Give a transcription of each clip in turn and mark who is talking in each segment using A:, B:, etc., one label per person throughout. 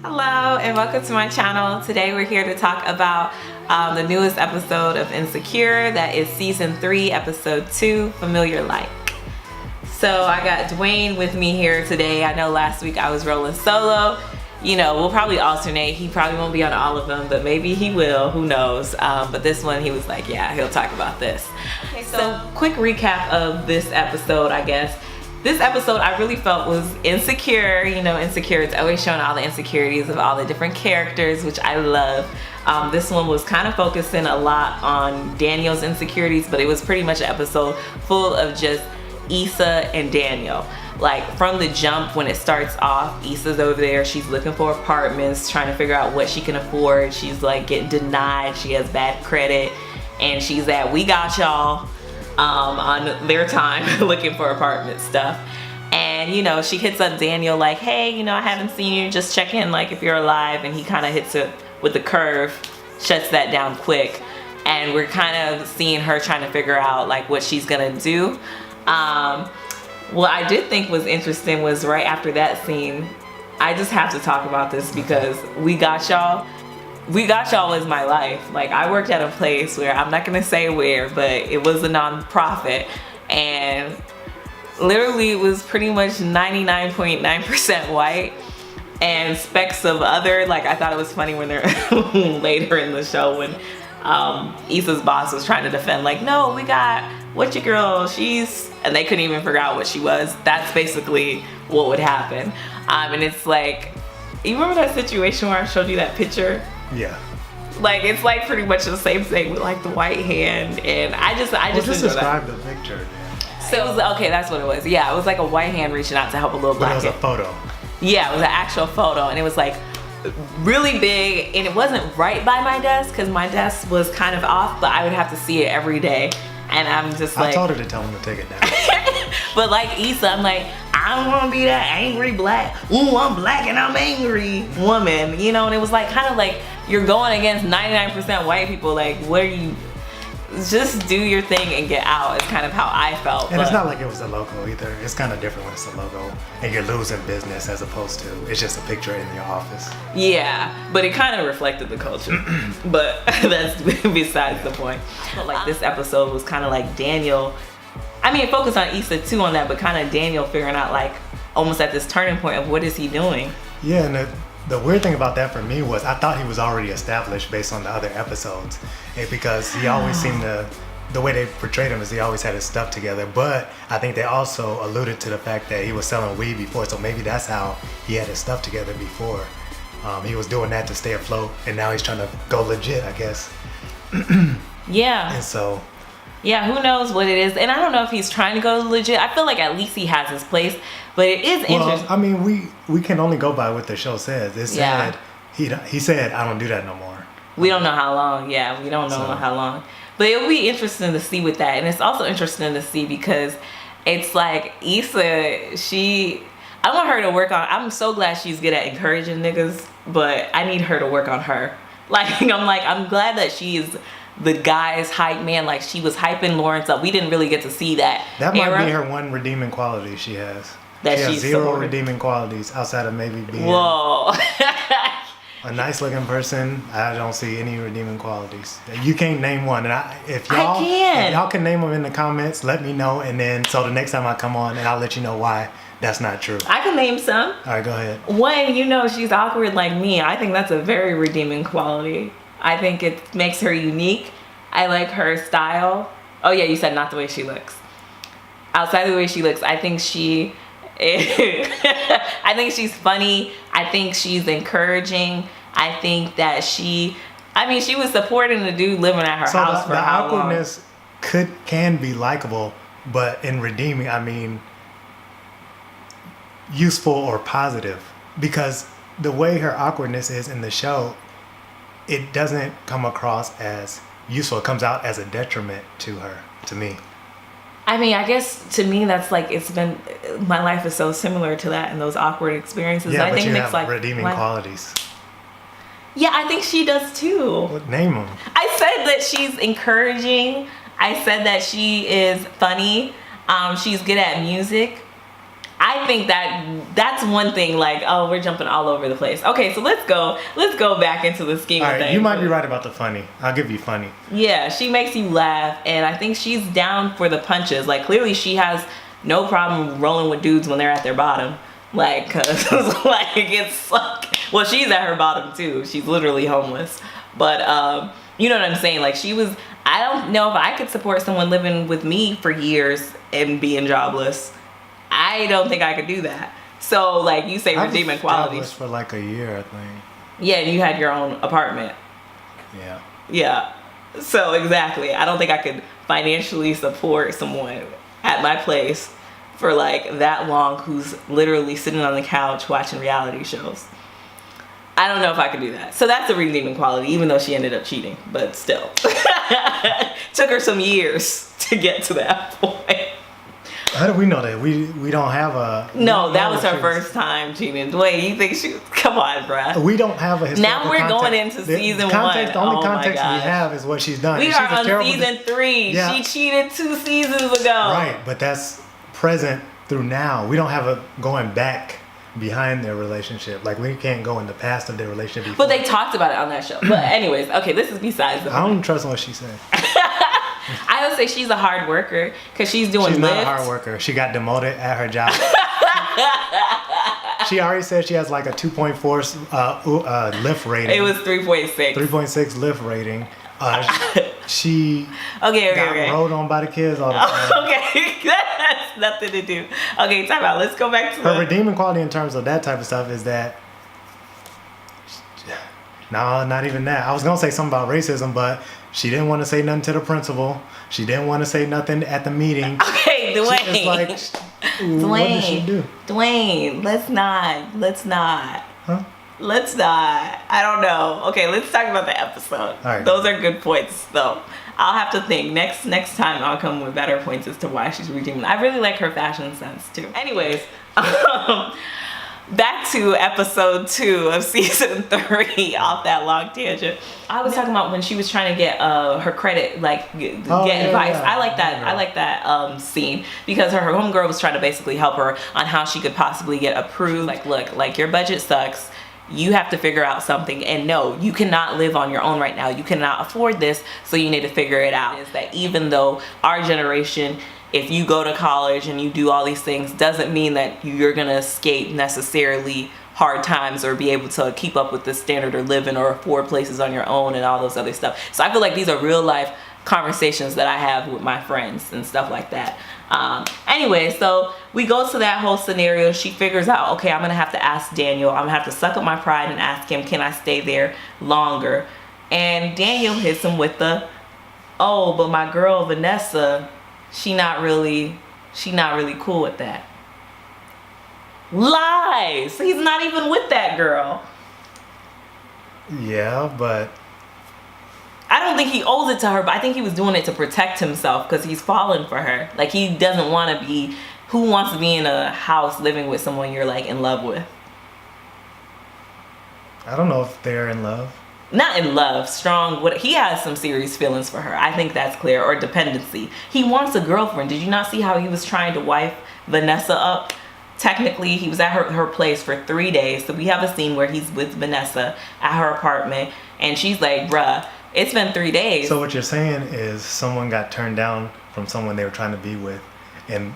A: Hello and welcome to my channel. Today we're here to talk about the newest episode of Insecure, that is season 3 episode 2, Familiar Like. So I got Dwayne with me here today. I know last week I was rolling solo. You know, we'll probably alternate. He probably won't be on all of them, but maybe he will, who knows. But this one he was like, yeah, he'll talk about this. Okay, so quick recap of this episode, I guess. This episode I really felt was insecure. You know, Insecure, it's always showing all the insecurities of all the different characters, which I love. This one was kind of focusing a lot on Daniel's insecurities, but it was pretty much an episode full of just Issa and Daniel. Like from the jump, when it starts off, Issa's over there, she's looking for apartments, trying to figure out what she can afford. She's like getting denied, she has bad credit, and she's at We Got Y'all on their time looking for apartment stuff. And you know, she hits up Daniel like, hey, you know, I haven't seen you, just check in like if you're alive. And he kind of hits it with the curve, shuts that down quick. And we're kind of seeing her trying to figure out like what she's gonna do. What I did think was interesting was right after that scene, I just have to talk about this because We Got Y'all. We Got Y'all was my life. Like, I worked at a place where, I'm not gonna say where, but it was a non-profit, and literally it was pretty much 99.9% white and specks of other. Like, I thought it was funny when they're later in the show when Issa's boss was trying to defend, like, no, we got what your girl, and they couldn't even figure out what she was. That's basically what would happen. And it's like, you remember that situation where I showed you that picture?
B: Yeah.
A: Like, it's like pretty much the same thing with like the white hand, and I just
B: describe the picture then.
A: So it was, okay, that's what it was. Yeah, it was like a white hand reaching out to help a little black
B: kid. But it was a photo.
A: Yeah, it was an actual photo, and it was like really big, and it wasn't right by my desk because my desk was kind of off, but I would have to see it every day, and I'm just like,
B: I told her to tell him to take it down.
A: But like Issa, I'm like, I don't want to be that angry black. Ooh, I'm black and I'm angry woman, you know. And it was like kind of like you're going against 99% white people. Like, what are you? Just do your thing and get out. It's kind of how I felt.
B: And it's not like it was a logo either. It's kind of different when it's a logo and you're losing business as opposed to it's just a picture in your office.
A: Yeah, but it kind of reflected the culture. But that's besides the point. I felt like this episode was kind of like Daniel. I mean, focus on Issa too on that, but kind of Daniel figuring out like almost at this turning point of what is he doing.
B: Yeah, and the weird thing about that for me was I thought he was already established based on the other episodes, because he always seemed to, the way they portrayed him is he always had his stuff together. But I think they also alluded to the fact that he was selling weed before, so maybe that's how he had his stuff together before. He was doing that to stay afloat, and now he's trying to go legit, I guess.
A: Yeah.
B: And so.
A: Yeah, who knows what it is. And I don't know if he's trying to go legit. I feel like at least he has his place. But it is interesting.
B: I mean, we can only go by what the show says. It said, he said, I don't do that no more.
A: We don't know how long. Yeah, we don't know how long. But it'll be interesting to see with that. And it's also interesting to see because it's like Issa, I want her to work on, I'm so glad she's good at encouraging niggas, but I need her to work on her. Like, I'm glad that she is the guy's hype man. Like, she was hyping Lawrence up. We didn't really get to see that.
B: That might be her one redeeming quality she has.
A: That
B: she has
A: she's
B: zero
A: supported.
B: redeeming qualities outside of maybe being
A: Whoa.
B: a nice looking person. I don't see any redeeming qualities. You can't name one. And if y'all can name them in the comments, let me know. And then so the next time I come on, and I'll let you know why that's not true.
A: I can name some.
B: All right, go ahead.
A: One, you know, she's awkward like me. I think that's a very redeeming quality. I think it makes her unique. I like her style. Oh yeah, you said not the way she looks. Outside of the way she looks, I think I think she's funny. I think she's encouraging. I think that she was supporting the dude living at her house for how long?
B: The awkwardness can be likable, but in redeeming, I mean useful or positive, because the way her awkwardness is in the show, it doesn't come across as useful. It comes out as a detriment to her, to me.
A: I mean, I guess to me that's like, my life is so similar to that and those awkward experiences.
B: Yeah,
A: I
B: but
A: think
B: you
A: Nick's
B: have
A: like
B: redeeming qualities.
A: Yeah, I think she does too.
B: What, name them?
A: I said that she's encouraging. I said that she is funny. She's good at music. I think that's one thing. Like, oh, we're jumping all over the place. Okay, so let's go back into the scheme of things.
B: You might be right about the funny. I'll give you funny.
A: Yeah, she makes you laugh, and I think she's down for the punches. Like, clearly she has no problem rolling with dudes when they're at their bottom. Like, cause like it's like, well, she's at her bottom too. She's literally homeless. But you know what I'm saying? Like, I don't know if I could support someone living with me for years and being jobless. I don't think I could do that. So, like you say, redeeming qualities.
B: I was for like a year, I think.
A: Yeah, and you had your own apartment.
B: Yeah.
A: Yeah. So, exactly. I don't think I could financially support someone at my place for like that long who's literally sitting on the couch watching reality shows. I don't know if I could do that. So that's a redeeming quality, even though she ended up cheating. But still. Took her some years to get to that point.
B: How do we know that? We don't have a...
A: No, that was her first time cheating. Wait, you think she... Come on, bruh.
B: We don't have a historical
A: Now we're
B: context.
A: going into season
B: The only
A: one.
B: context we have is what she's done.
A: We
B: She's
A: are on
B: terrible
A: season 3.
B: Yeah.
A: She cheated 2 seasons ago.
B: Right, but that's present through now. We don't have a going back behind their relationship. Like, we can't go in the past of their relationship before.
A: But they talked about it on that show. But anyways, okay, this is besides the
B: I don't trust what she said.
A: I would say she's a hard worker because she's doing
B: She's not
A: Lyft.
B: a hard worker. She got demoted at her job. She already said she has like a 2.4 Lyft rating.
A: It was 3.6.
B: 3.6 Lyft rating. She
A: Okay.
B: rode on by the kids all the time.
A: Okay, that has nothing to do. Okay, time out. Let's go back to
B: Her redeeming quality in terms of that type of stuff is that... No, not even that. I was going to say something about racism, but she didn't want to say nothing to the principal. She didn't want to say nothing at the meeting.
A: Okay, Dwayne.
B: She just like, what did she do?
A: Dwayne, let's not.
B: Huh?
A: Let's not. I don't know. Okay, let's talk about the episode.
B: All right.
A: Those are good points, though. I'll have to think. Next time I'll come with better points as to why she's redeeming. I really like her fashion sense, too. Anyways, back to episode 2 of season 3 off that long tangent. I was talking about when she was trying to get her credit, like get advice.
B: Yeah.
A: I like that. I like that scene because her homegirl was trying to basically help her on how she could possibly get approved. Like, look, like your budget sucks. You have to figure out something, and no, you cannot live on your own right now. You cannot afford this, so you need to figure it out. Is that even though our generation, if you go to college and you do all these things, doesn't mean that you're gonna escape necessarily hard times or be able to keep up with the standard of living or afford places on your own and all those other stuff. So I feel like these are real life conversations that I have with my friends and stuff like that. Anyway, so we go to that whole scenario. She figures out, okay, I'm gonna have to ask Daniel. I'm gonna have to suck up my pride and ask him, can I stay there longer? And Daniel hits him with the, oh, but my girl Vanessa, she not really cool with that. Lies. He's not even with that girl.
B: Yeah, but
A: I don't think he owes it to her, but I think he was doing it to protect himself because he's falling for her. Like, he doesn't want to be... Who wants to be in a house living with someone you're, like, in love with?
B: I don't know if they're in love.
A: Not in love, strong. He has some serious feelings for her. I think that's clear. Or dependency. He wants a girlfriend. Did you not see how he was trying to wife Vanessa up? Technically, he was at her place for 3 days. So we have a scene where he's with Vanessa at her apartment. And she's like, bruh, it's been 3 days.
B: So what you're saying is someone got turned down from someone they were trying to be with, and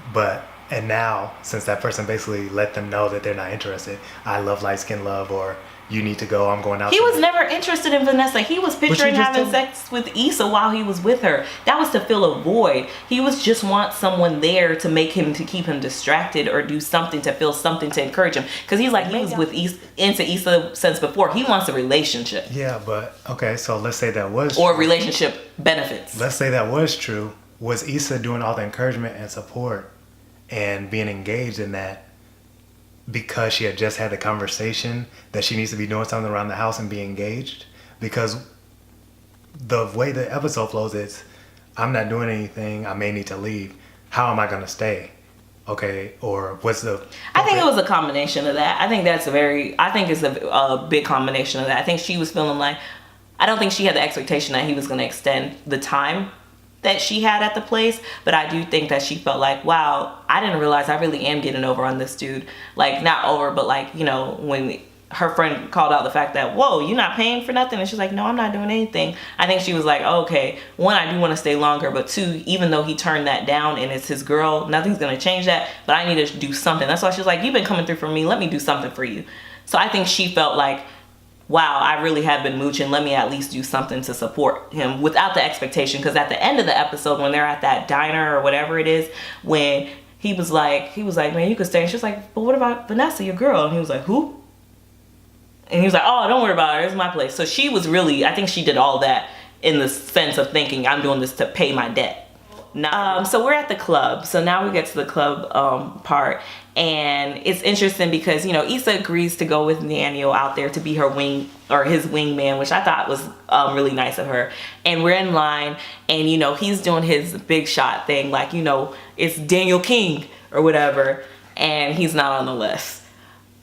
B: now since that person basically let them know that they're not interested, I love light skin love, or you need to go, I'm going out.
A: He was never interested in Vanessa. He was picturing having sex with Issa while he was with her. That was to fill a void. He was just want someone there to keep him distracted or do something to feel something to encourage him. Because he's like, he was into Issa since before. He wants a relationship.
B: Yeah, but okay, so let's say that was
A: or
B: true.
A: Relationship benefits.
B: Let's say that was true. Was Issa doing all the encouragement and support and being engaged in that because she had just had the conversation that she needs to be doing something around the house and be engaged? Because the way the episode flows is, I'm not doing anything, I may need to leave. How am I going to stay? Okay, or what's the...
A: I think it was a combination of that. I think it's a big combination of that. I think she was feeling like, I don't think she had the expectation that he was going to extend the time that she had at the place, but I do think that she felt like, wow, I didn't realize I really am getting over on this dude. Like, not over, but like, you know, when her friend called out the fact that, whoa, you're not paying for nothing, and she's like, no, I'm not doing anything. I think she was like, oh, okay, one, I do want to stay longer, but two, even though he turned that down and it's his girl, nothing's gonna change that, but I need to do something. That's why she's like, you've been coming through for me, let me do something for you. So I think she felt like, wow, I really have been mooching, let me at least do something to support him without the expectation. Because at the end of the episode, when they're at that diner or whatever it is, when he was like, man, you could stay, and she was like, but what about Vanessa, your girl? And he was like, who? And he was like, oh, don't worry about her, it's my place. So she was really, I think she did all that in the sense of thinking, I'm doing this to pay my debt. So we're at the club. So now we get to the club part. And it's interesting because, you know, Issa agrees to go with Daniel out there to be her wing, or his wingman, which I thought was really nice of her. And we're in line, and, you know, he's doing his big shot thing, like, you know, it's Daniel King or whatever, and he's not on the list.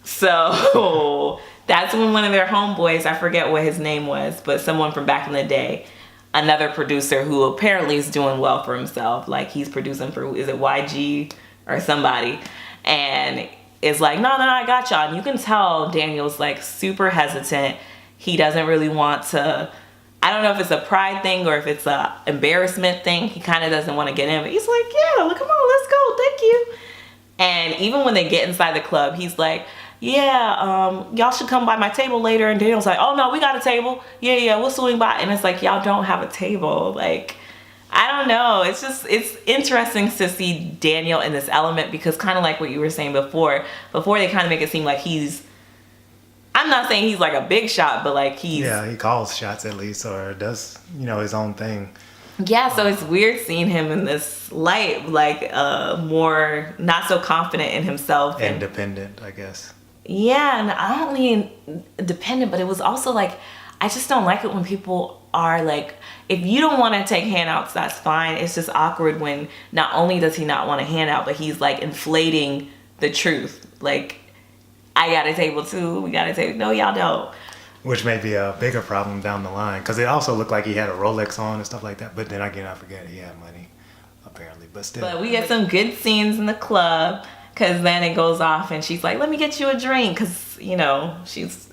A: So that's when one of their homeboys, I forget what his name was, but someone from back in the day, another producer who apparently is doing well for himself, like he's producing for, is it YG or somebody, and is like, no, I got y'all. And you can tell Daniel's like super hesitant. He doesn't really want to, I don't know if it's a pride thing or if it's a embarrassment thing. He kind of doesn't want to get in, but he's like, yeah, come on, let's go, thank you. And even when they get inside the club, he's like, yeah, y'all should come by my table later. And Daniel's like, oh no, we got a table. Yeah, we'll swing by. And it's like, y'all don't have a table. Like, I don't know. It's just, it's interesting to see Daniel in this element, because kind of like what you were saying before they kind of make it seem like he's, I'm not saying he's like a big shot, but like he's.
B: Yeah, he calls shots at least, or does, you know, his own thing.
A: Yeah, so it's weird seeing him in this light, like more not so confident in himself.
B: Independent, I guess.
A: Yeah, and not only independent, but it was also like, I just don't like it when people are like, if you don't want to take handouts, that's fine. It's just awkward when not only does he not want a handout, but he's like inflating the truth. Like, I got a table too, we got a table. No, y'all don't.
B: Which may be a bigger problem down the line, because it also looked like he had a Rolex on and stuff like that. But then again, I forget he had money, apparently. But still. But
A: we get some good scenes in the club, because then it goes off and she's like, let me get you a drink, because, you know,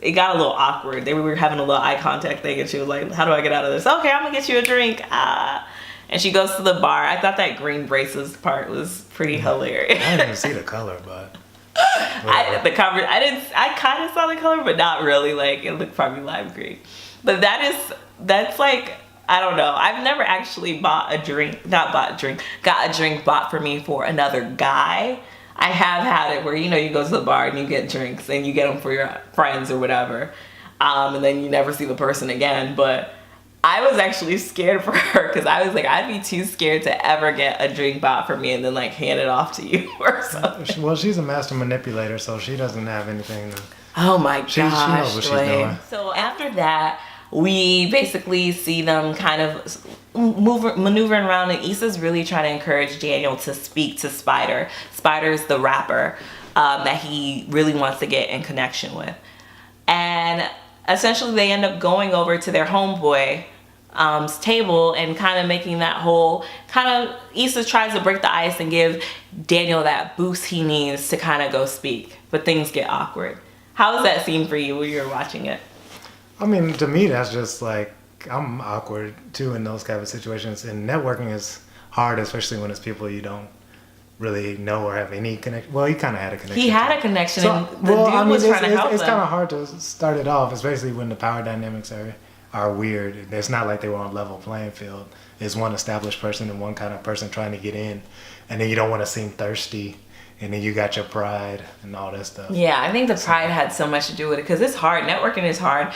A: it got a little awkward. We were having a little eye contact thing, and she was like, how do I get out of this? Okay, I'm gonna get you a drink. And she goes to the bar. I thought that green braces part was pretty hilarious.
B: I didn't even see the color, but
A: I kind of saw the color, but not really. Like, it looked probably lime green. But that's like, I don't know. I've never actually got a drink bought for me for another guy. I have had it where, you know, you go to the bar and you get drinks and you get them for your friends or whatever. And then you never see the person again. But I was actually scared for her, because I was like, I'd be too scared to ever get a drink bought for me and then like hand it off to you or something.
B: Well, she's a master manipulator, so she doesn't have anything to...
A: Oh my gosh.
B: She knows what she's doing.
A: So after that, we basically see them kind of maneuvering around, and Issa's really trying to encourage Daniel to speak to Spider. Spider's the rapper that he really wants to get in connection with. And essentially they end up going over to their homeboy table and kind of making that whole Issa tries to break the ice and give Daniel that boost he needs to kind of go speak, but things get awkward. How was that scene for you when you were watching it?
B: I mean, to me, that's just like, I'm awkward too in those kind of situations, and networking is hard, especially when it's people you don't really know or have any connection. Well, he kind of had a connection.
A: He had a connection, and the dude was trying to help him.
B: It's kind of hard to start it off, especially when the power dynamics are weird. It's not like they were on a level playing field. It's one established person and one kind of person trying to get in, and then you don't want to seem thirsty, and then you got your pride and all that stuff.
A: Yeah, I think the pride had so much to do with it, because it's hard. Networking is hard.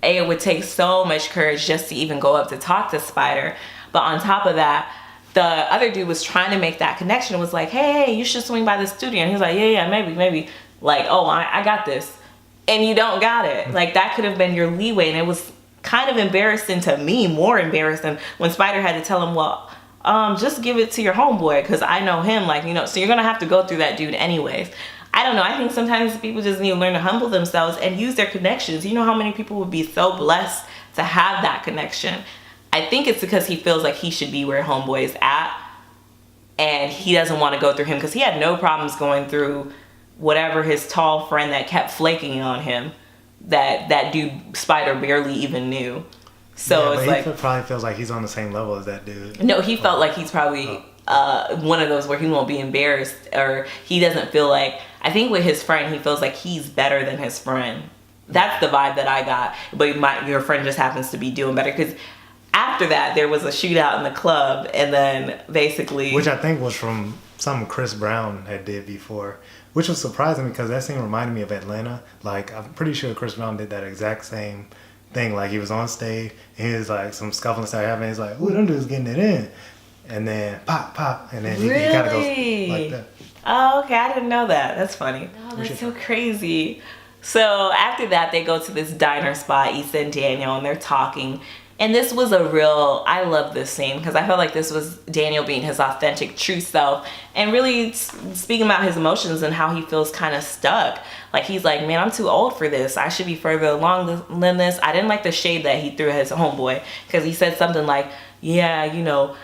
A: It would take so much courage just to even go up to talk to Spider. But on top of that, the other dude was trying to make that connection. It was like, hey, you should swing by the studio. And he was like, yeah, maybe. Like, oh, I got this. And you don't got it. Like, that could have been your leeway. And it was kind of embarrassing to me, more embarrassing, when Spider had to tell him, well, just give it to your homeboy, because I know him. Like, you know, so you're going to have to go through that dude anyways. I don't know. I think sometimes people just need to learn to humble themselves and use their connections. You know how many people would be so blessed to have that connection. I think it's because he feels like he should be where homeboy is at, and he doesn't want to go through him, because he had no problems going through whatever his tall friend that kept flaking on him, that dude Spider barely even knew. So it's like,
B: he probably feels like he's on the same level as that dude.
A: No, he felt like he's probably one of those where he won't be embarrassed, or he doesn't feel like, I think with his friend, he feels like he's better than his friend. That's the vibe that I got. But your friend just happens to be doing better, because after that, there was a shootout in the club, and then basically...
B: Which I think was from something Chris Brown had did before, which was surprising because that scene reminded me of Atlanta. Like, I'm pretty sure Chris Brown did that exact same thing. Like, he was on stage, and he was like, some scuffling started happening. He's like, ooh, them dudes getting it in. And then pop, pop, and then he kind of goes like that.
A: Oh, okay, I didn't know that. That's funny. Oh, that's so crazy. So after that, they go to this diner spot, Issa and Daniel, and they're talking. And this was I love this scene, because I felt like this was Daniel being his authentic, true self, and really speaking about his emotions and how he feels kind of stuck. Like, he's like, man, I'm too old for this. I should be further along than this. I didn't like the shade that he threw at his homeboy, because he said something like, yeah, you know,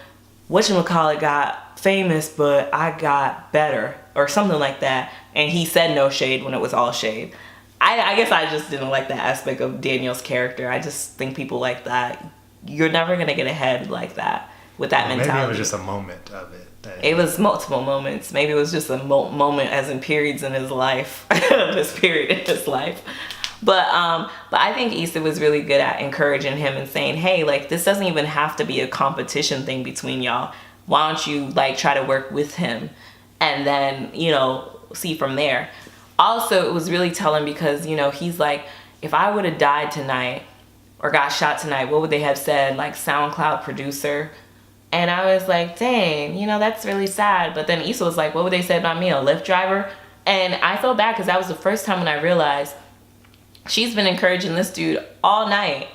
A: whatchamacallit got famous, but I got better, or something like that. And he said no shade when it was all shade. I guess I just didn't like that aspect of Daniel's character. I just think people like that, you're never going to get ahead like that with that mentality.
B: Maybe it was just a moment of it.
A: It was multiple moments. Maybe it was just a moment, as in periods in his life. This period in his life. But I think Issa was really good at encouraging him and saying, hey, like, this doesn't even have to be a competition thing between y'all. Why don't you, like, try to work with him and then, you know, see from there. Also, it was really telling because, you know, he's like, if I would have died tonight or got shot tonight, what would they have said? Like, SoundCloud producer. And I was like, dang, you know, that's really sad. But then Issa was like, what would they say about me? A Lyft driver? And I felt bad because that was the first time when I realized she's been encouraging this dude all night.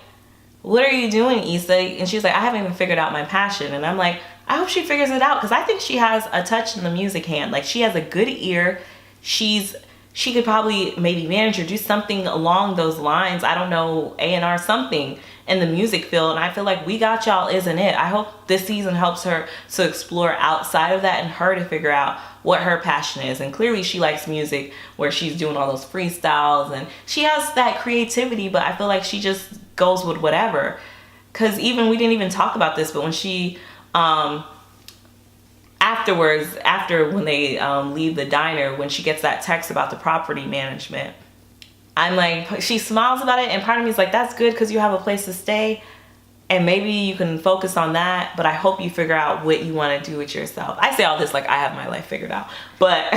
A: What are you doing, Issa? And she's like, I haven't even figured out my passion. And I'm like, I hope she figures it out, because I think she has a touch in the music hand. Like, she has a good ear. She could probably maybe manage or do something along those lines. I don't know, A&R something in the music field. And I feel like We Got Y'all isn't it. I hope this season helps her to explore outside of that and her to figure out what her passion is. And clearly she likes music, where she's doing all those freestyles and she has that creativity, but I feel like she just goes with whatever. Because even, we didn't even talk about this, but when she, afterwards, when they leave the diner, when she gets that text about the property management, I'm like, she smiles about it, and part of me is like, that's good because you have a place to stay and maybe you can focus on that, but I hope you figure out what you want to do with yourself. I say all this like I have my life figured out, but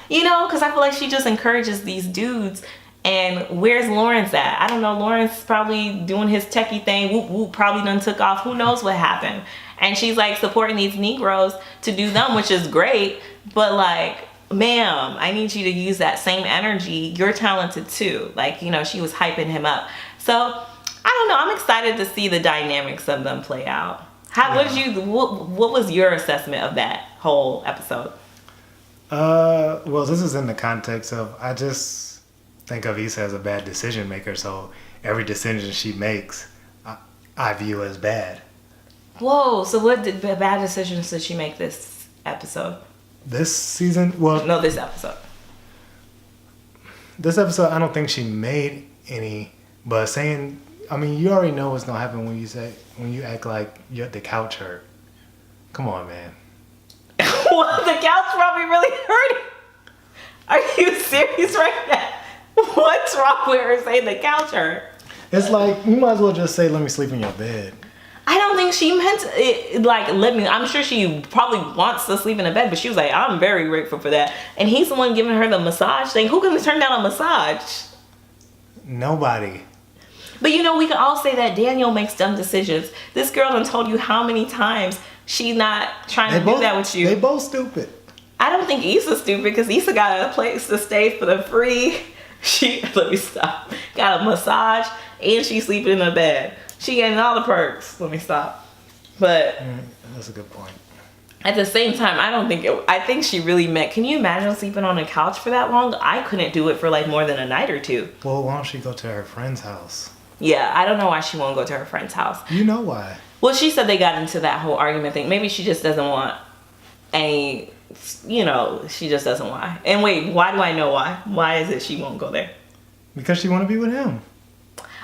A: you know, because I feel like she just encourages these dudes. And where's Lawrence at? I don't know. Lawrence probably doing his techie thing. Whoop whoop, probably done took off. Who knows what happened? And she's like supporting these Negroes to do them, which is great. But like, ma'am, I need you to use that same energy. You're talented too. Like, you know, she was hyping him up. So I don't know. I'm excited to see the dynamics of them play out. What was your assessment of that whole episode?
B: Well, this is in the context of, I just think of Issa as a bad decision maker. So every decision she makes, I view as bad.
A: Whoa, so what bad decisions did she make this episode?
B: This season? Well,
A: no, this episode.
B: This episode, I don't think she made any, but saying, I mean, you already know what's gonna happen when you act like you're the couch hurt. Come on, man.
A: What? The couch probably really hurt. Are you serious right now? What's wrong with her saying the couch hurt?
B: It's like, you might as well just say, let me sleep in your bed.
A: I don't think she meant it, like, I'm sure she probably wants to sleep in a bed, but she was like, I'm very grateful for that. And he's the one giving her the massage thing. Who can turn down a massage?
B: Nobody.
A: But you know, we can all say that Daniel makes dumb decisions. This girl done told you how many times she's not trying to do that with you.
B: They both stupid.
A: I don't think Issa's stupid, because Issa got a place to stay for the free. Let me stop. Got a massage and she's sleeping in a bed. She getting all the perks. Let me stop. But
B: that's a good point.
A: At the same time, I think she really meant, can you imagine sleeping on a couch for that long? I couldn't do it for like more than a night or two.
B: Well, why don't she go to her friend's house?
A: Yeah, I don't know why she won't go to her friend's house.
B: You know why?
A: Well, she said they got into that whole argument thing. Maybe she just doesn't want any, she just doesn't want. And wait, why do I know why? Why is it she won't go there?
B: Because she want to be with him.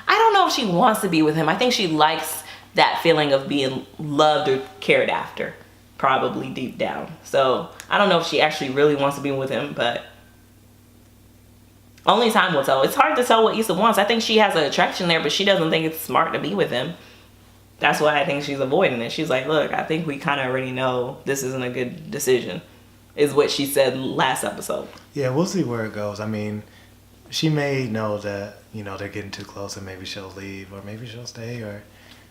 A: I don't know if she wants to be with him. I think she likes that feeling of being loved or cared after, probably deep down. So I don't know if she actually really wants to be with him, but only time will tell. It's hard to tell what Issa wants. I think she has an attraction there, but she doesn't think it's smart to be with him. That's why I think she's avoiding it. She's like, look, I think we kind of already know this isn't a good decision, is what she said last episode.
B: Yeah, we'll see where it goes. I mean, she may know that, they're getting too close and maybe she'll leave or maybe she'll stay or...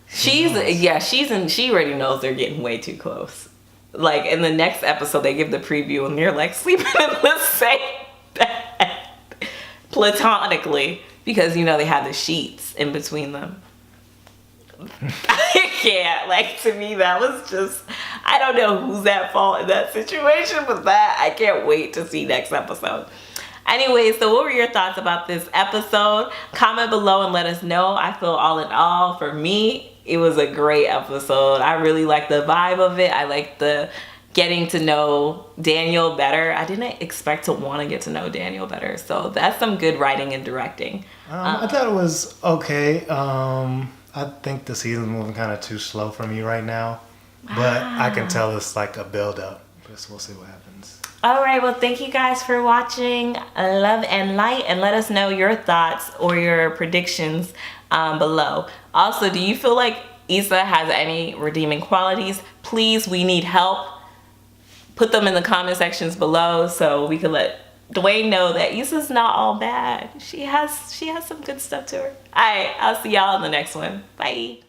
A: She already knows they're getting way too close. Like, in the next episode, they give the preview and they're like sleeping in the same bed. Platonically. Because, they have the sheets in between them. I can't. Like, to me, that was just... I don't know who's at fault in that situation, but I can't wait to see next episode. Anyway, so what were your thoughts about this episode? Comment below and let us know. I feel all in all, for me, it was a great episode. I really liked the vibe of it. I liked the getting to know Daniel better. I didn't expect to want to get to know Daniel better. So that's some good writing and directing.
B: I thought it was okay. I think the season's moving kind of too slow for me right now. But I can tell it's like a build-up. Just we'll see what happens.
A: All right, well, thank you guys for watching Love and Light, and let us know your thoughts or your predictions below. Also, do you feel like Issa has any redeeming qualities? Please, we need help. Put them in the comment sections below so we can let Dwayne know that Issa's not all bad. She has some good stuff to her. All right, I'll see y'all in the next one. Bye.